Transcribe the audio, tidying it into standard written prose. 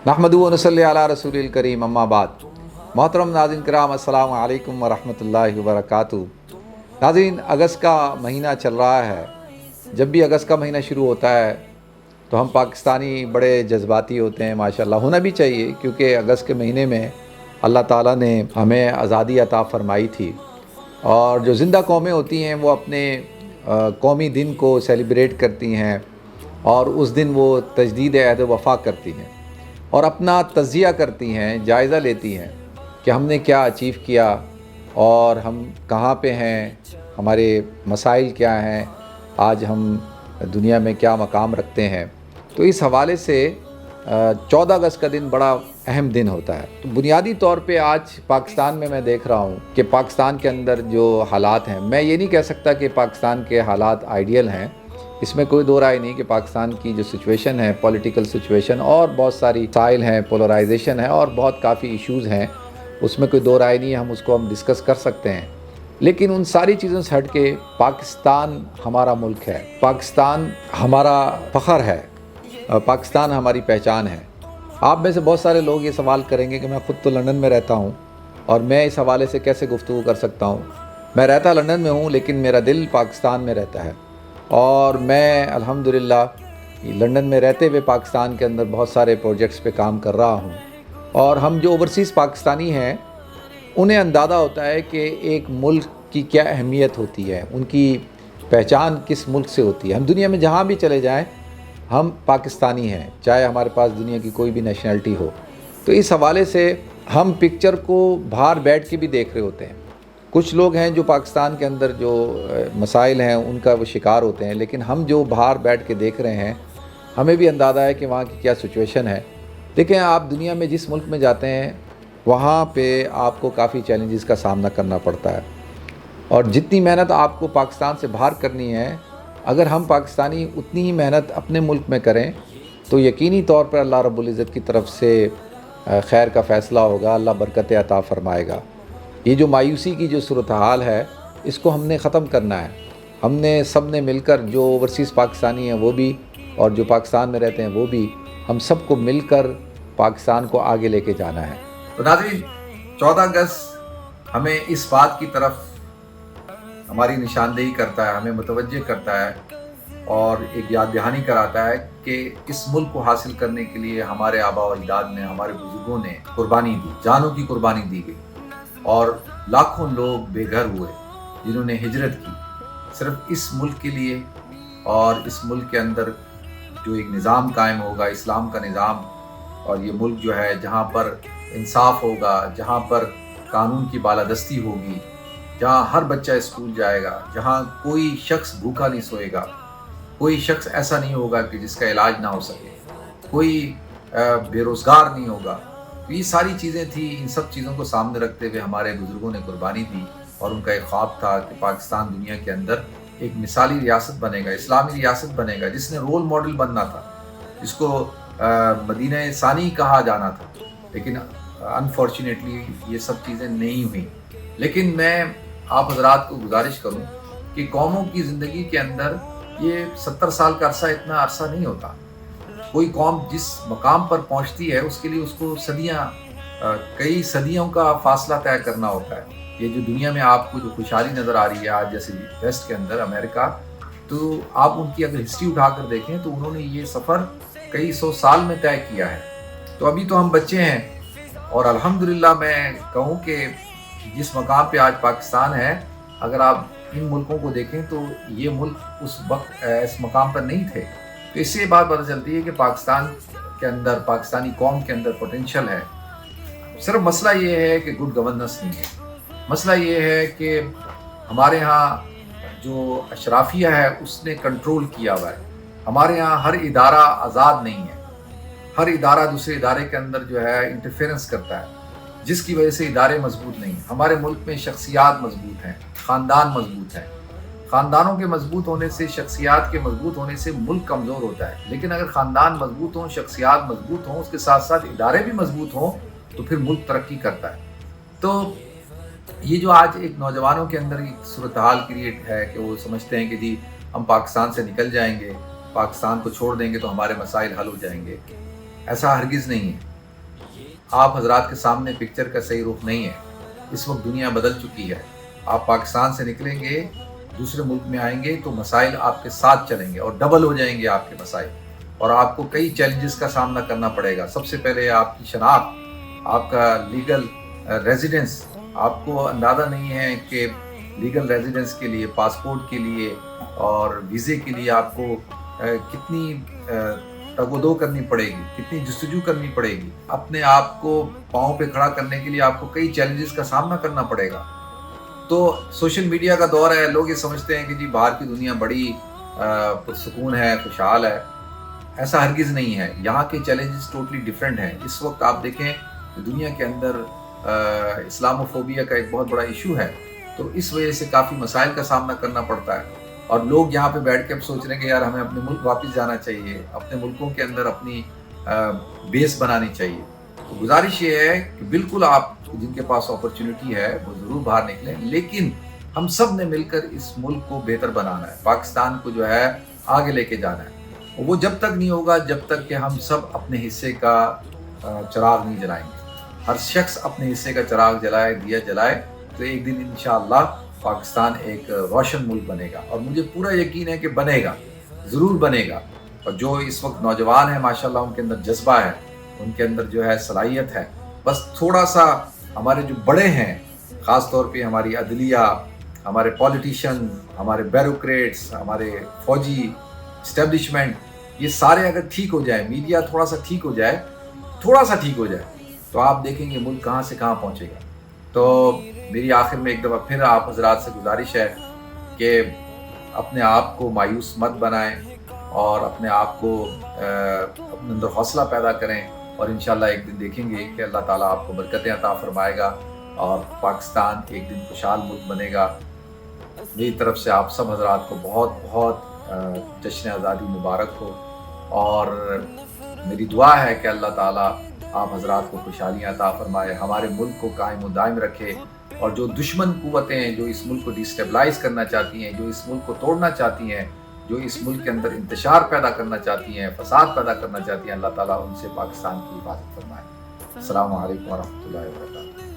नहमदु व नसल्ली अला रसूलिल करीम अम्मा बाद। मोहतरम नाज़रीन किराम, अस्सलामु अलैकुम व रहमतुल्लाहि व बरकातुहू। नाज़रीन, अगस्त का महीना चल रहा है। जब भी अगस्त का महीना शुरू होता है तो हम पाकिस्तानी बड़े जज्बाती होते हैं। माशाअल्लाह होना भी चाहिए, क्योंकि अगस्त के महीने में अल्लाह ताला ने हमें आज़ादी अता फ़रमाई थी। और जो ज़िंदा कौमें होती हैं वो अपने कौमी दिन को सेलिब्रेट करती हैं और उस दिन वो तजदीद अहद वफ़ा करती हैं और अपना तज़किया करती हैं, जायज़ा लेती हैं कि हमने क्या अचीव किया और हम कहाँ पे हैं, हमारे मसाइल क्या हैं, आज हम दुनिया में क्या मकाम रखते हैं। तो इस हवाले से 14 अगस्त का दिन बड़ा अहम दिन होता है। तो बुनियादी तौर पे आज पाकिस्तान में मैं देख रहा हूँ कि पाकिस्तान के अंदर जो हालात हैं, मैं ये नहीं कह सकता कि पाकिस्तान के हालात आइडियल हैं, इसमें कोई दो राय नहीं कि पाकिस्तान की जो सिचुएशन है, पॉलिटिकल सिचुएशन और बहुत सारी साइल हैं, पोलराइजेशन है और बहुत काफ़ी इश्यूज़ हैं, उसमें कोई दो राय नहीं है, हम डिस्कस कर सकते हैं। लेकिन उन सारी चीज़ों से हट के पाकिस्तान हमारा मुल्क है, पाकिस्तान हमारा फ़ख्र है, पाकिस्तान हमारी पहचान है। आप में से बहुत सारे लोग ये सवाल करेंगे कि मैं ख़ुद तो लंदन में रहता हूँ और मैं इस हवाले से कैसे गुफ्तगू कर सकता हूँ। मैं रहता लंदन में हूँ लेकिन मेरा दिल पाकिस्तान में रहता है और मैं अल्हम्दुलिल्लाह लंदन में रहते हुए पाकिस्तान के अंदर बहुत सारे प्रोजेक्ट्स पे काम कर रहा हूँ। और हम जो ओवरसीज़ पाकिस्तानी हैं उन्हें अंदाज़ा होता है कि एक मुल्क की क्या अहमियत होती है, उनकी पहचान किस मुल्क से होती है। हम दुनिया में जहाँ भी चले जाएँ हम पाकिस्तानी हैं, चाहे हमारे पास दुनिया की कोई भी नेशनलिटी हो। तो इस हवाले से हम पिक्चर को बाहर बैठ के भी देख रहे होते हैं। कुछ लोग हैं जो पाकिस्तान के अंदर जो मसाइल हैं उनका वो शिकार होते हैं, लेकिन हम जो बाहर बैठ के देख रहे हैं हमें भी अंदाज़ा है कि वहाँ की क्या सिचुएशन है। देखें, आप दुनिया में जिस मुल्क में जाते हैं वहाँ पे आपको काफ़ी चैलेंजेस का सामना करना पड़ता है और जितनी मेहनत आपको पाकिस्तान से बाहर करनी है, अगर हम पाकिस्तानी उतनी ही मेहनत अपने मुल्क में करें तो यकीनी तौर पर अल्लाह रब्बुल इज़्ज़त की तरफ से खैर का फ़ैसला होगा, अल्लाह बरकत अता फ़रमाएगा। ये जो मायूसी की जो सूरत हाल है इसको हमने ख़त्म करना है। हमने सब ने मिलकर, जो ओवरसीज़ पाकिस्तानी हैं वो भी और जो पाकिस्तान में रहते हैं वो भी, हम सबको मिलकर पाकिस्तान को आगे लेके जाना है। तो नाज़रीन, 14 अगस्त हमें इस बात की तरफ हमारी निशानदेही करता है, हमें मुतवज्जे करता है और एक याद दहानी कराता है कि इस मुल्क को हासिल करने के लिए हमारे आबा व अजदाद ने, हमारे बुजुर्गों ने कुर्बानी दी, जानों की कुर्बानी दी गई और लाखों लोग बेघर हुए जिन्होंने हिजरत की सिर्फ इस मुल्क के लिए। और इस मुल्क के अंदर जो एक निज़ाम कायम होगा, इस्लाम का निज़ाम, और ये मुल्क जो है जहाँ पर इंसाफ होगा, जहाँ पर कानून की बालादस्ती होगी, जहाँ हर बच्चा स्कूल जाएगा, जहाँ कोई शख्स भूखा नहीं सोएगा, कोई शख्स ऐसा नहीं होगा कि जिसका इलाज ना हो सके, कोई बेरोज़गार नहीं होगा। तो ये सारी चीज़ें थी। इन सब चीज़ों को सामने रखते हुए हमारे बुज़ुर्गों ने कुर्बानी दी और उनका एक ख्वाब था कि पाकिस्तान दुनिया के अंदर एक मिसाली रियासत बनेगा, इस्लामी रियासत बनेगा, जिसने रोल मॉडल बनना था, जिसको मदीना सानी कहा जाना था। लेकिन अनफॉर्चुनेटली ये सब चीज़ें नहीं हुई। लेकिन मैं आप हजरात को गुजारिश करूं कि कौमों की ज़िंदगी के अंदर ये 70 साल का अरसा इतना अरसा नहीं होता। कोई कौम जिस मकाम पर पहुंचती है उसके लिए उसको कई सदियों का फासला तय करना होता है। ये जो दुनिया में आपको जो खुशहाली नज़र आ रही है आज, जैसे वेस्ट के अंदर अमेरिका, तो आप उनकी अगर हिस्ट्री उठाकर देखें तो उन्होंने ये सफ़र कई 100 साल में तय किया है। तो अभी तो हम बच्चे हैं और अल्हम्दुलिल्लाह मैं कहूँ कि जिस मकाम पे आज पाकिस्तान है, अगर आप इन मुल्कों को देखें तो ये मुल्क उस वक्त इस मकाम पर नहीं थे। तो इससे बात पता चलती है कि पाकिस्तान के अंदर, पाकिस्तानी कौम के अंदर पोटेंशियल है। सिर्फ मसला ये है कि गुड गवर्नेंस नहीं है। मसला ये है कि हमारे यहाँ जो अशराफिया है उसने कंट्रोल किया हुआ है। हमारे यहाँ हर इदारा आज़ाद नहीं है, हर इदारा दूसरे इदारे के अंदर जो है इंटरफेरेंस करता है, जिसकी वजह से इदारे मजबूत नहीं। हमारे मुल्क में शख्सियात मजबूत हैं, ख़ानदान मजबूत हैं। ख़ानदानों के मजबूत होने से, शख्सियात के मजबूत होने से मुल्क कमज़ोर होता है। लेकिन अगर ख़ानदान मजबूत हों, शख्सियात मजबूत हों, उसके साथ साथ इदारे भी मजबूत हों तो फिर मुल्क तरक्की करता है। तो ये जो आज एक नौजवानों के अंदर एक सूरत हाल क्रिएट है कि वो समझते हैं कि जी हम पाकिस्तान से निकल जाएंगे, पाकिस्तान को छोड़ देंगे तो हमारे मसाइल हल हो जाएंगे, ऐसा हरगिज़ नहीं है। آپ حضرات کے سامنے پکچر کا صحیح رخ نہیں ہے. اس وقت دنیا بدل چکی ہے. آپ پاکستان سے نکلیں گے، دوسرے ملک میں آئیں گے تو مسائل آپ کے ساتھ چلیں گے اور ڈبل ہو جائیں گے آپ کے مسائل، اور آپ کو کئی چیلنجز کا سامنا کرنا پڑے گا. سب سے پہلے آپ کی شناخت، آپ کا لیگل ریزیڈنس. آپ کو اندازہ نہیں ہے کہ لیگل ریزیڈنس کے لیے، پاسپورٹ کے لیے اور ویزے کے لیے آپ کو کتنی تگ و دو کرنی پڑے گی، کتنی جستجو کرنی پڑے گی. اپنے آپ کو پاؤں پہ کھڑا کرنے کے لیے آپ کو کئی چیلنجز کا سامنا کرنا پڑے گا. تو سوشل میڈیا کا دور ہے، لوگ یہ سمجھتے ہیں کہ جی باہر کی دنیا بڑی پرسکون ہے، خوشحال ہے. ایسا ہرگز نہیں ہے. یہاں کے چیلنجز ٹوٹلی ڈیفرنٹ ہیں. اس وقت آپ دیکھیں دنیا کے اندر اسلاموفوبیا کا ایک بہت بڑا ایشو ہے، تو اس وجہ سے کافی مسائل کا سامنا کرنا پڑتا ہے. اور لوگ یہاں پہ بیٹھ کے اب سوچ رہے ہیں کہ یار ہمیں اپنے ملک واپس جانا چاہیے، اپنے ملکوں کے اندر اپنی بیس بنانی چاہیے. تو گزارش یہ ہے کہ بالکل آپ جن کے پاس اپرچونٹی ہے وہ ضرور باہر نکلیں، لیکن ہم سب نے مل کر اس ملک کو بہتر بنانا ہے. پاکستان کو جو ہے آگے لے کے جانا ہے. وہ جب تک نہیں ہوگا جب تک کہ ہم سب اپنے حصے کا چراغ نہیں جلائیں گے. ہر شخص اپنے حصے کا چراغ جلائے، دیا جلائے، تو ایک دن انشاءاللہ پاکستان ایک روشن ملک بنے گا. اور مجھے پورا یقین ہے کہ بنے گا، ضرور بنے گا. اور جو اس وقت نوجوان ہیں ماشاءاللہ ان کے اندر جذبہ ہے، ان کے اندر جو ہے صلاحیت ہے. بس تھوڑا سا ہمارے جو بڑے ہیں، خاص طور پہ ہماری عدلیہ، ہمارے پولیٹیشین، ہمارے بیوروکریٹس، ہمارے فوجی اسٹیبلشمنٹ، یہ سارے اگر ٹھیک ہو جائیں، میڈیا تھوڑا سا ٹھیک ہو جائے، تھوڑا سا ٹھیک ہو جائے، تو آپ دیکھیں گے ملک کہاں سے کہاں پہنچے گا. تو میری آخر میں ایک دفعہ پھر آپ حضرات سے گزارش ہے کہ اپنے آپ کو مایوس مت بنائیں اور اپنے آپ کو اپنے اندر حوصلہ پیدا کریں، اور انشاءاللہ ایک دن دیکھیں گے کہ اللہ تعالیٰ آپ کو برکتیں عطا فرمائے گا اور پاکستان ایک دن خوشحال ملک بنے گا. میری طرف سے آپ سب حضرات کو بہت بہت جشن آزادی مبارک ہو، اور میری دعا ہے کہ اللہ تعالیٰ آپ حضرات کو خوشحالیاں عطا فرمائے، ہمارے ملک کو قائم و دائم رکھے. اور جو دشمن قوتیں ہیں جو اس ملک کو ڈیسٹیبلائز کرنا چاہتی ہیں، جو اس ملک کو توڑنا چاہتی ہیں، جو اس ملک کے اندر انتشار پیدا کرنا چاہتی ہیں، فساد پیدا کرنا چاہتی ہیں، اللہ تعالیٰ ان سے پاکستان کی حفاظت فرمائے. السلام علیکم ورحمۃ اللہ وبرکاتہ.